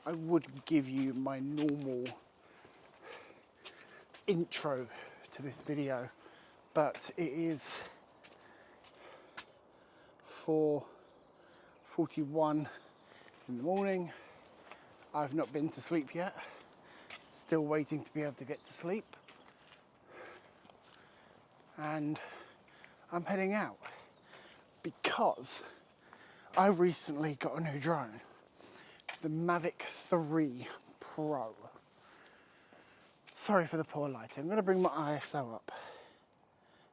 I would give you my normal intro to this video, but it is 4:41 in the morning. I've not been to sleep yet, still waiting to be able to get to sleep, and I'm heading out because I recently got a new drone, the Mavic 3 Pro. Sorry for the poor lighting. I'm going to bring my ISO up.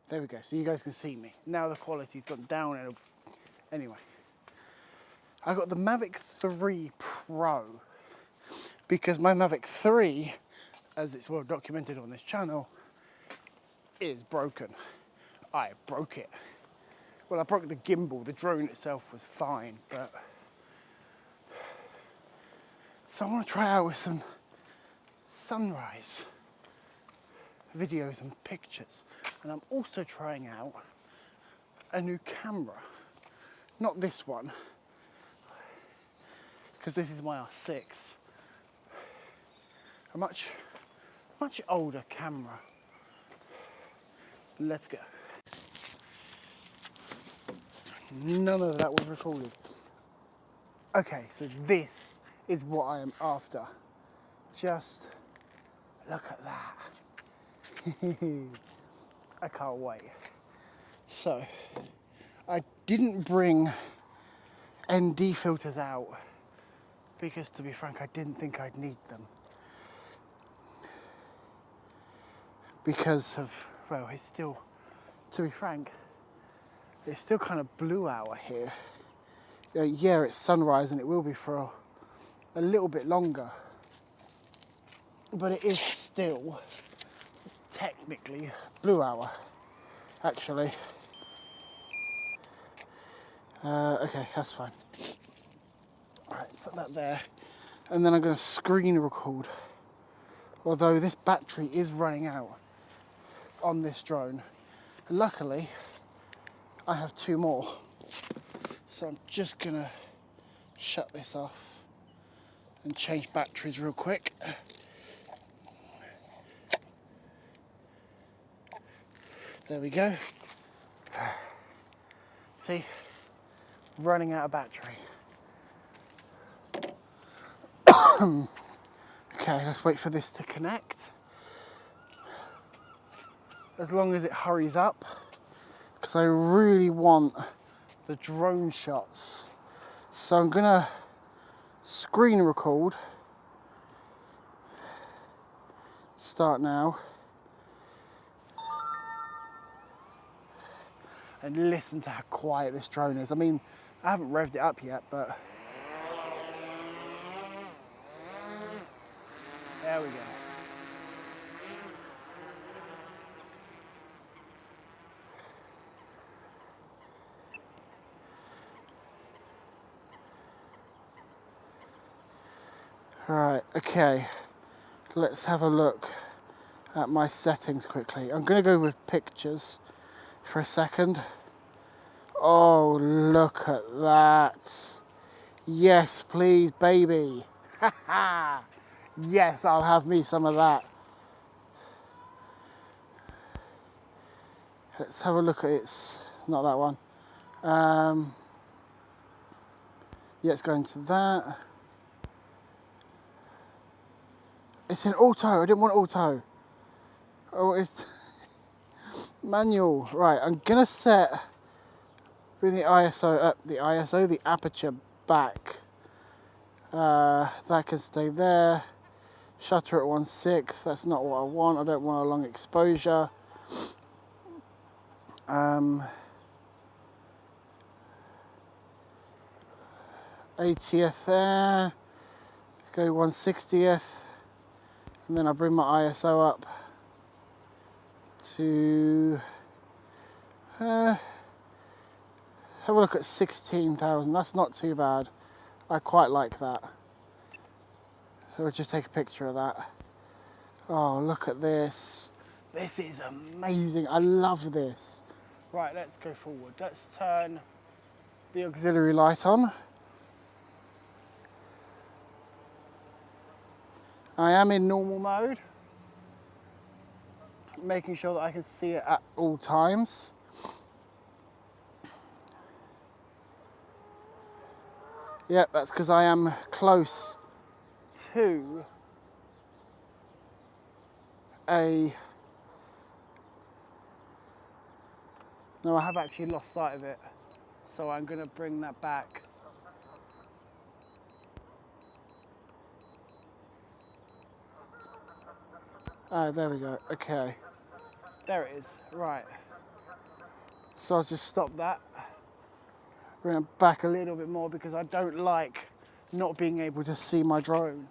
There we go, so you guys can see me. Now the quality's gone down. Anyway, I got the Mavic 3 Pro because my Mavic 3, as it's well documented on this channel, is broken. I broke it. Well, I broke the gimbal. The drone itself was fine, but... So I want to try out with some sunrise videos and pictures. And I'm also trying out a new camera. Not this one, because this is my R6. A much older camera. Let's go. None of that was recorded. Okay, so this is what I am after. Just look at that. I can't wait. So, I didn't bring ND filters out because, to be frank, I didn't think I'd need them. Because of, well, it's still, to be frank, it's still kind of blue hour here. Yeah, it's sunrise and it will be for a little bit longer. But it is still technically blue hour, actually. Okay, that's fine. All right, let's put that there. And then I'm going to screen record. Although this battery is running out on this drone. And luckily, I have 2 more. So I'm just going to shut this off and change batteries real quick. There we go. See, running out of battery. Okay, let's wait for this to connect. As long as it hurries up, because I really want the drone shots. So I'm gonna screen record. Start now. And listen to how quiet this drone is. I mean, I haven't revved it up yet, but there we go. Right, okay. Let's have a look at my settings quickly. I'm gonna go with pictures for a second. Oh, look at that. Yes, please, baby. Yes, I'll have me some of that. Let's have a look at its, not that one. Yeah, it's going to that. It's in auto, I didn't want auto. Oh, it's manual. Right, I'm gonna set, bring the ISO, the aperture back. That can stay there. Shutter at 1/6, that's not what I want. I don't want a long exposure. 80th there. Go 1/60th. And then I bring my ISO up to have a look at 16,000. That's not too bad. I quite like that. So we'll just take a picture of that. Oh, look at this. This is amazing. I love this. Right, let's go forward. Let's turn the auxiliary light on. I am in normal mode, making sure that I can see it at all times. Yep, that's because I am close to a... No, I have actually lost sight of it, so I'm going to bring that back. Oh, there we go. Okay. There it is. Right. So I'll just stop that. Bring it back a little bit more because I don't like not being able to see my drone.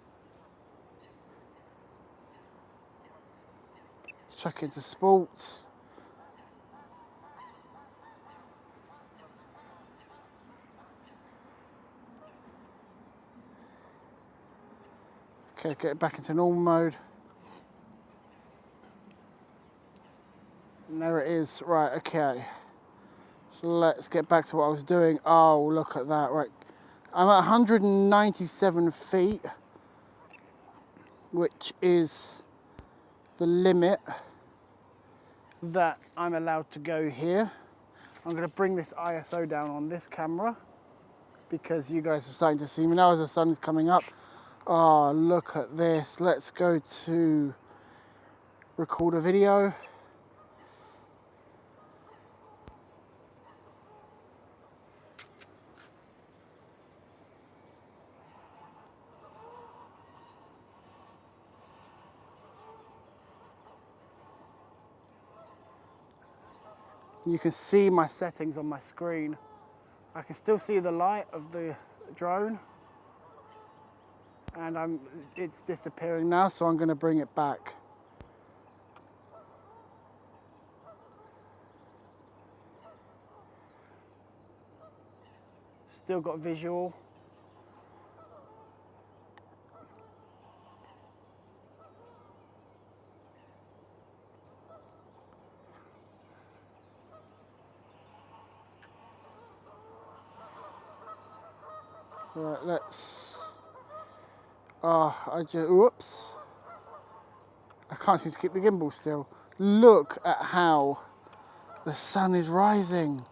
Chuck into sports. Okay, get it back into normal mode. And there it is. Right, okay. So let's get back to what I was doing. Oh, look at that. Right. I'm at 197 feet, which is the limit that I'm allowed to go here. I'm going to bring this ISO down on this camera because you guys are starting to see me now as the sun is coming up. Oh, look at this. Let's go to record a video. You can see my settings on my screen. I can still see the light of the drone, and it's disappearing now, so I'm going to bring it back. Still got visual. Right, let's... whoops. I can't seem to keep the gimbal still. Look at how the sun is rising.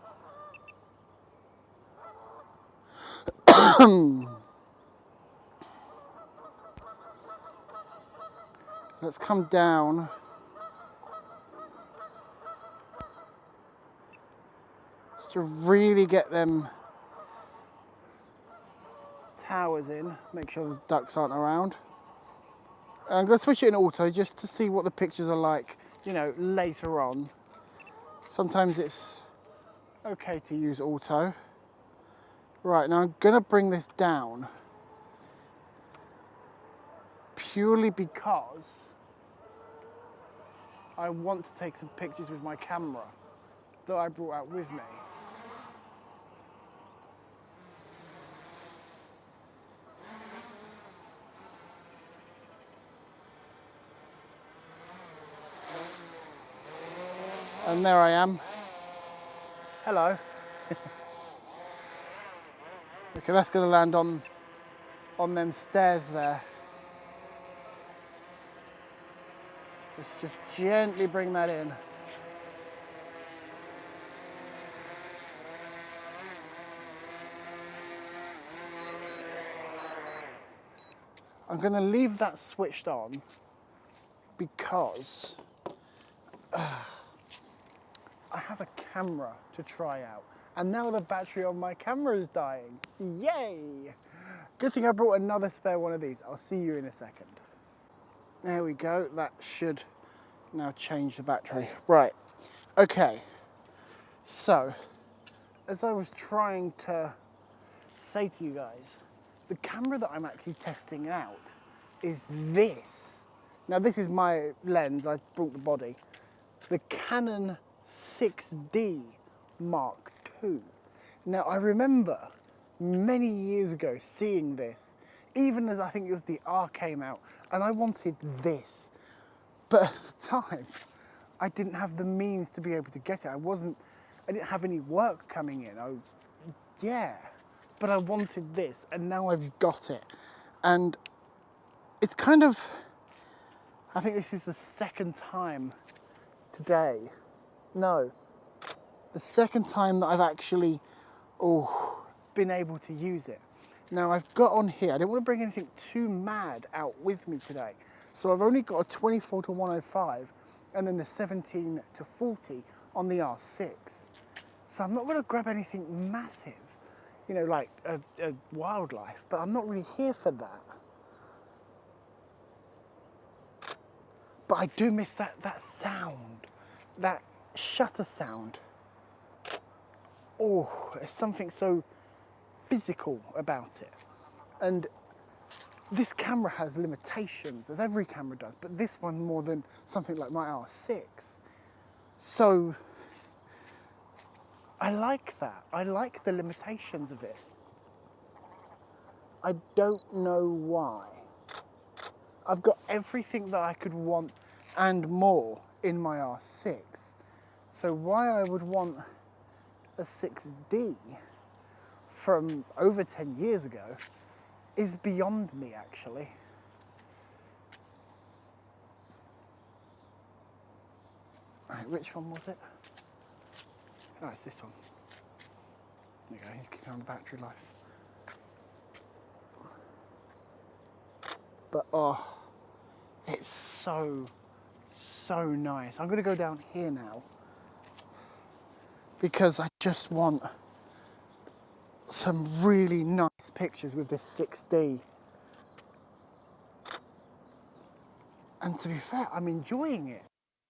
Let's come down. Just to really get them towers in, make sure the ducks aren't around. I'm going to switch it in auto just to see what the pictures are like, you know, later on. Sometimes it's okay to use auto. Right, now I'm going to bring this down purely because I want to take some pictures with my camera that I brought out with me. And there I am. Hello. Okay, that's going to land on them stairs there. Let's just gently bring that in. I'm going to leave that switched on because I have a camera to try out. And now the battery on my camera is dying. Yay! Good thing I brought another spare one of these. I'll see you in a second. There we go. That should now change the battery. Right. Okay. So, as I was trying to say to you guys, the camera that I'm actually testing out is this. Now, this is my lens. I brought the body. The Canon 6D Mark II. Now, I remember many years ago seeing this, even as I think it was the R came out, and I wanted this. But at the time, I didn't have the means to be able to get it. I didn't have any work coming in. But I wanted this, and now I've got it. And it's kind of I think this is the second time today. No, the second time that I've actually been able to use it. Now I've got on here, I didn't want to bring anything too mad out with me today. So I've only got a 24 to 105 and then the 17 to 40 on the R6. So I'm not going to grab anything massive, you know, like a wildlife, but I'm not really here for that. But I do miss that sound, that shutter sound. Oh, there's something so physical about it. And this camera has limitations, as every camera does, but this one more than something like my R6. So I like that. I like the limitations of it. I don't know why. I've got everything that I could want and more in my R6. So why I would want a 6D from over 10 years ago is beyond me, actually. Right, which one was it? Oh, it's this one. There you go, he's keeping on the battery life. But oh, it's so nice. I'm gonna go down here now because I just want some really nice pictures with this 6D. And to be fair, I'm enjoying it.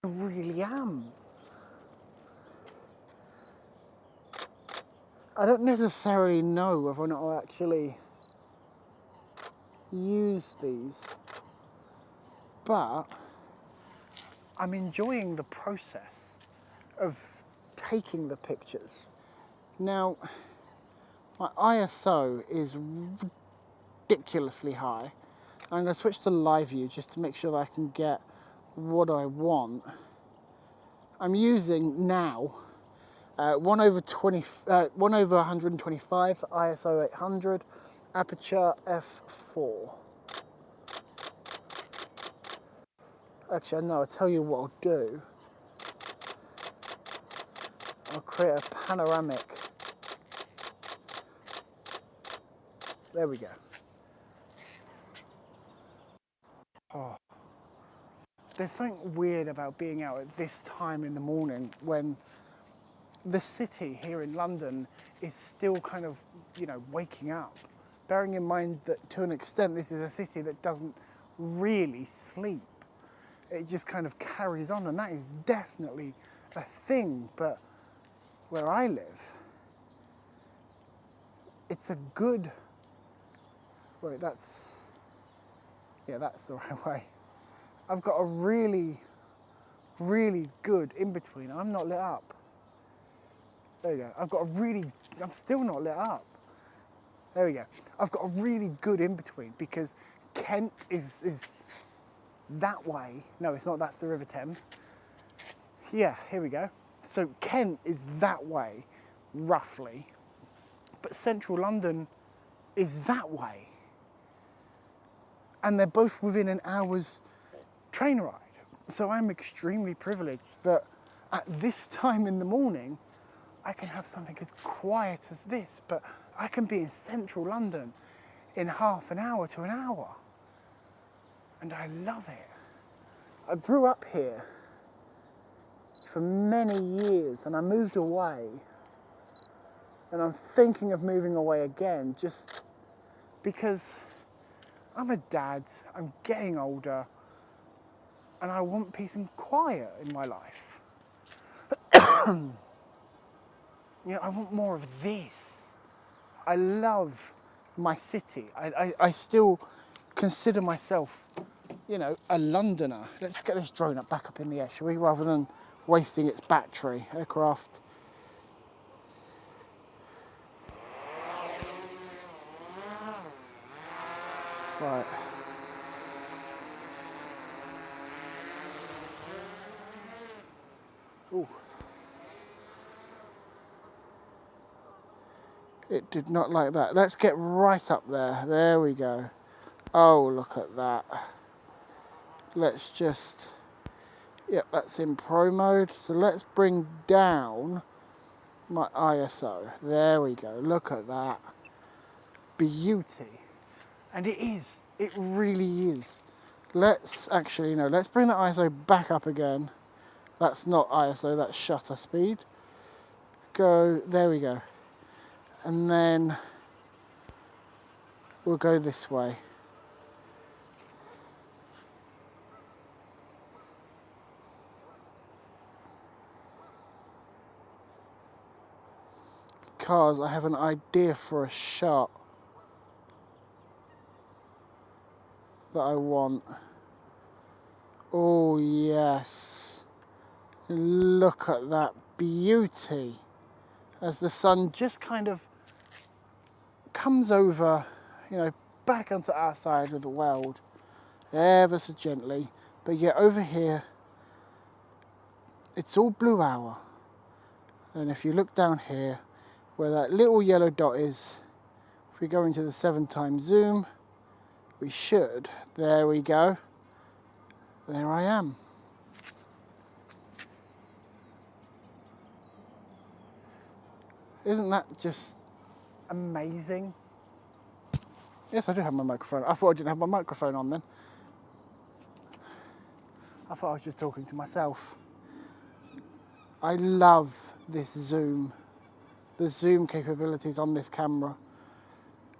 I really am. I don't necessarily know whether or not I'll actually use these, but I'm enjoying the process of taking the pictures. Now, my ISO is ridiculously high. I'm going to switch to live view just to make sure that I can get what I want. I'm using now 1 over 125 ISO 800 aperture f4. Actually, no, I'll tell you what I'll do. I'll create a panoramic. There we go. Oh. There's something weird about being out at this time in the morning when the city here in London is still kind of, you know, waking up. Bearing in mind that to an extent this is a city that doesn't really sleep. It just kind of carries on, and that is definitely a thing. But where I live, it's a good, wait, that's the right way. I've got a really good in-between. I'm not lit up. There you go. I'm still not lit up. There we go. I've got a really good in-between because Kent is that way. No, it's not, that's the River Thames. Yeah, here we go. So Kent is that way, roughly, but central London is that way. And they're both within an hour's train ride. So I'm extremely privileged that at this time in the morning, I can have something as quiet as this, but I can be in central London in half an hour to an hour. And I love it. I grew up here for many years and I moved away. And I'm thinking of moving away again just because I'm a dad, I'm getting older, and I want peace and quiet in my life. You know, I want more of this. I love my city. I still consider myself, you know, a Londoner. Let's get this drone back up in the air, shall we? Rather than wasting its battery. Aircraft. Right. Ooh. It did not like that. Let's get right up there. There we go. Oh, look at that. let's just, yep, that's in pro mode. So let's bring down my ISO. There we go, look at that. Beauty. And it really is. Let's actually, no, let's bring the ISO back up again. That's not ISO, that's shutter speed. Go, there we go. And then we'll go this way. Because I have an idea for a shot that I want. Oh yes, look at that beauty as the sun just kind of comes over, you know, back onto our side of the world ever so gently, but yet over here it's all blue hour. And if you look down here where that little yellow dot is, if we go into the 7x zoom, we should, there we go, there I am. Isn't that just amazing? Yes, I do have my microphone. I thought I didn't have my microphone on then. I thought I was just talking to myself. I love this zoom, the zoom capabilities on this camera.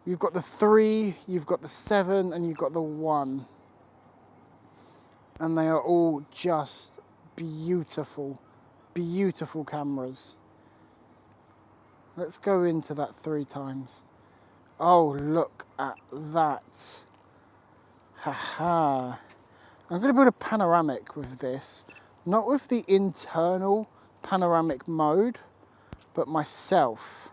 You've got the 3, you've got the 7, and you've got the 1. And they are all just beautiful, beautiful cameras. Let's go into that 3x. Oh, look at that. Haha. I'm going to build a panoramic with this. Not with the internal panoramic mode, but myself.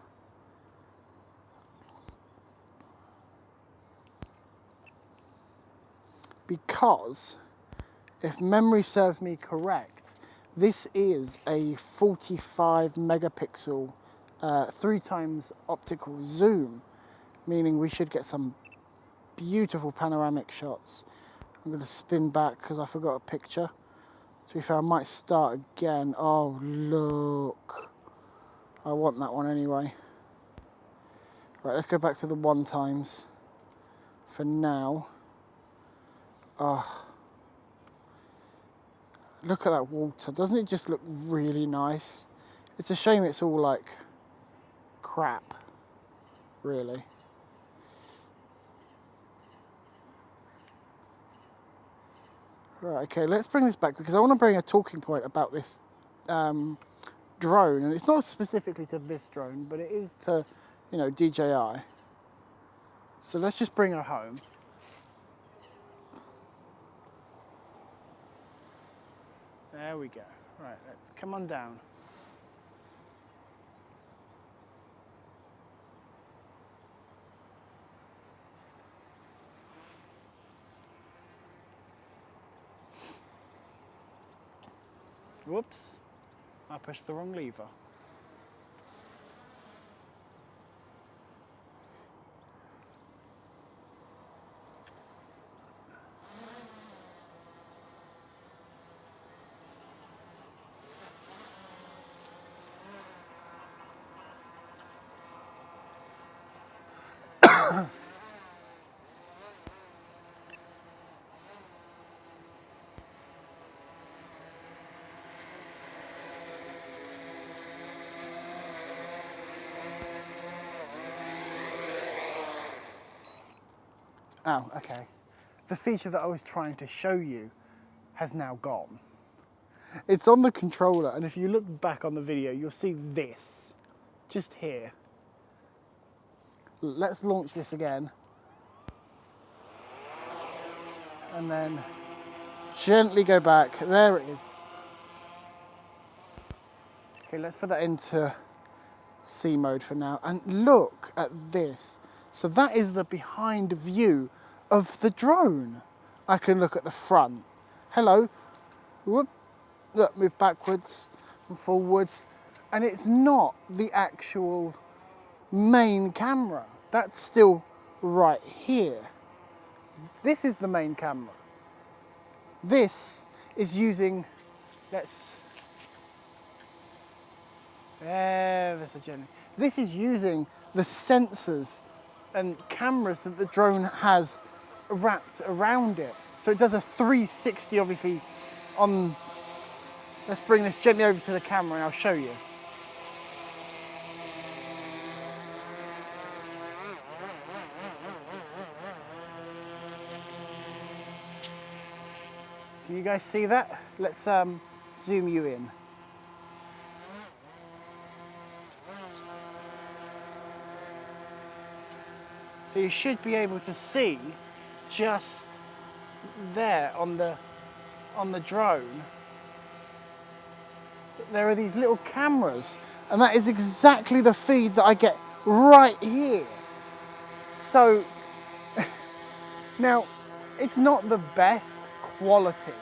Because, if memory serves me correct, this is a 45 megapixel 3x optical zoom, meaning we should get some beautiful panoramic shots. I'm going to spin back because I forgot a picture. To be fair, I might start again. Oh, look. I want that one anyway. Right, let's go back to the 1x for now. Oh, look at that water. Doesn't it just look really nice? It's a shame it's all like crap, really. Right, okay, let's bring this back because I want to bring a talking point about this drone, and it's not specifically to this drone, but it is to, you know, DJI. So let's just bring her home. There we go. Right, let's come on down. Whoops, I pushed the wrong lever. Oh, okay. The feature that I was trying to show you has now gone. It's on the controller, and if you look back on the video, you'll see this, just here. Let's launch this again. And then gently go back. There it is. Okay, let's put that into C mode for now. And look at this. So that is the behind view of the drone. I can look at the front. Hello. Whoop. Look, move backwards and forwards. And it's not the actual main camera. That's still right here. This is the main camera. This is using, ever so gently. This is using the sensors and cameras that the drone has wrapped around it. So it does a 360 obviously on, let's bring this gently over to the camera and I'll show you. Can you guys see that? Let's zoom you in. So you should be able to see just there on the drone. There are these little cameras, and that is exactly the feed that I get right here. So now it's not the best quality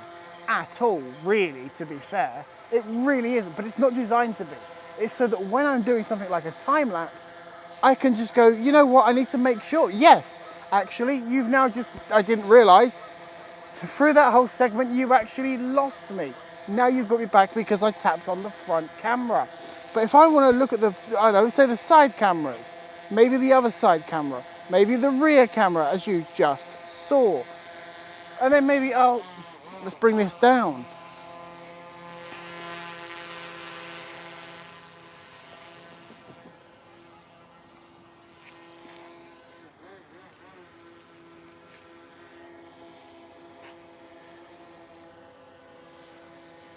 at all, really, to be fair. It really isn't, but it's not designed to be. It's so that when I'm doing something like a time lapse, I can just go, you know what, I need to make sure. Yes, actually, you've now just, I didn't realize, through that whole segment, you actually lost me. Now you've got me back because I tapped on the front camera. But if I want to look at the, I don't know, say the side cameras, maybe the other side camera, maybe the rear camera, as you just saw. And then maybe, oh, let's bring this down.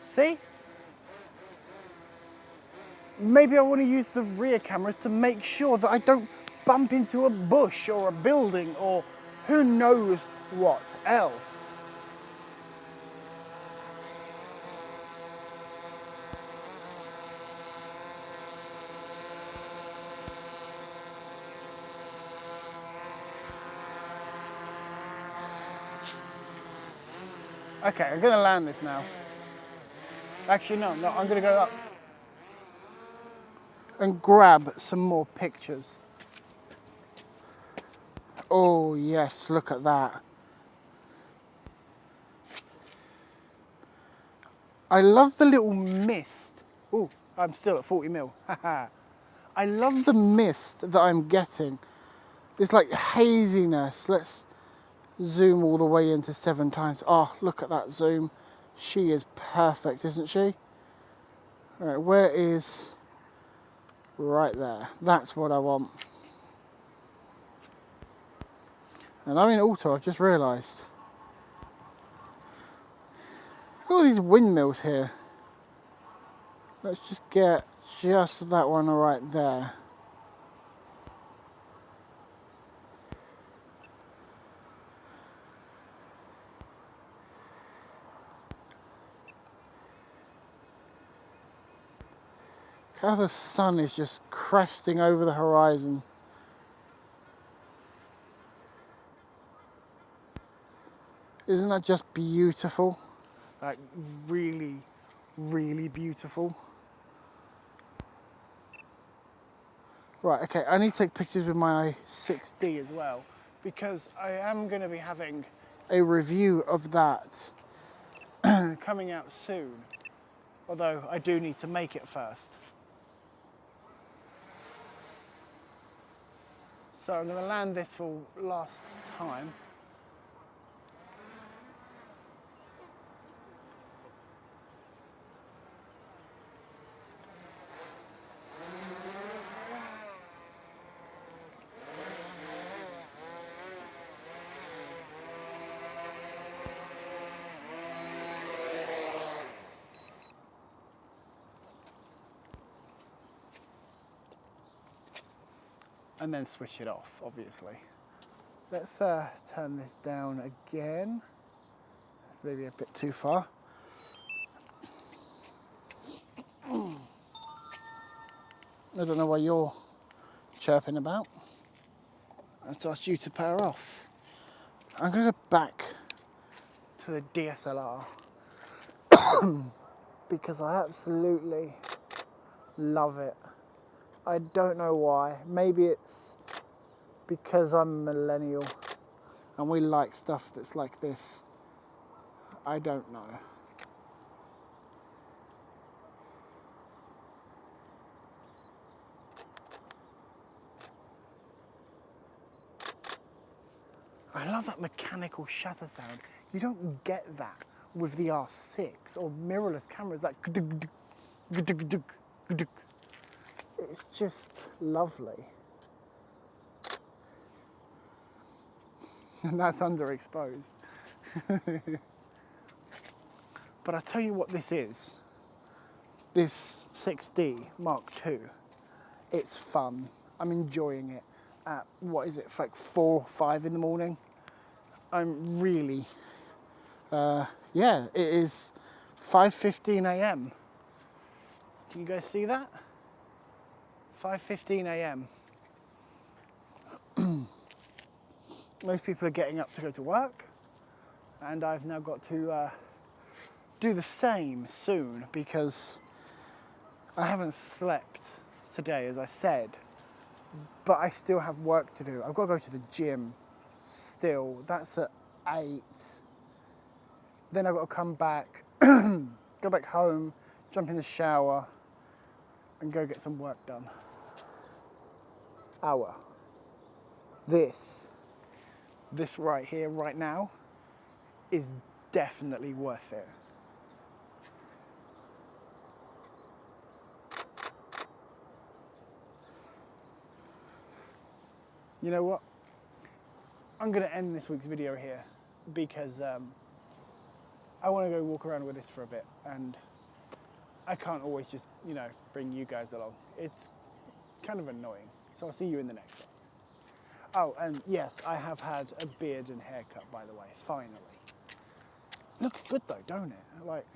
See? Maybe I want to use the rear cameras to make sure that I don't bump into a bush or a building or who knows what else. Okay, I'm going to land this now. Actually, no, I'm going to go up and grab some more pictures. Oh yes, look at that. I love the little mist. Oh, I'm still at 40 mil. I love the mist that I'm getting. This like haziness. Let's zoom all the way into 7 times. Oh, look at that zoom. She is perfect, isn't she? All right, where is... Right there. That's what I want. And I'm in auto, I've just realised. Look at all these windmills here. Let's just get just that one right there. Look how the sun is just cresting over the horizon. Isn't that just beautiful? Like really, really beautiful. Right, okay, I need to take pictures with my 6D as well because I am going to be having a review of that coming out soon. Although I do need to make it first. So I'm going to land this for last time. And then switch it off, obviously. Let's turn this down again. That's maybe a bit too far. I don't know what you're chirping about. I've asked you to power off. I'm going to go back to the DSLR because I absolutely love it. I don't know why. Maybe it's because I'm a millennial and we like stuff that's like this. I don't know. I love that mechanical shutter sound. You don't get that with the R6 or mirrorless cameras. Like, it's just lovely. And that's underexposed. But I tell you what this is. This 6D Mark II. It's fun. I'm enjoying it at, what is it, like 4, 5 in the morning. I'm really, yeah, it is 5:15 a.m. Can you guys see that? 5:15 a.m. Most people are getting up to go to work, and I've now got to do the same soon because I haven't slept today, as I said, but I still have work to do. I've got to go to the gym still. That's at 8. Then I've got to come back, go back home, jump in the shower, and go get some work done. This right here, right now, is definitely worth it. You know what? I'm going to end this week's video here because I want to go walk around with this for a bit, and I can't always just, you know, bring you guys along. It's kind of annoying. So I'll see you in the next one. Oh, and yes, I have had a beard and haircut, by the way, finally. Looks good though, don't it? Like,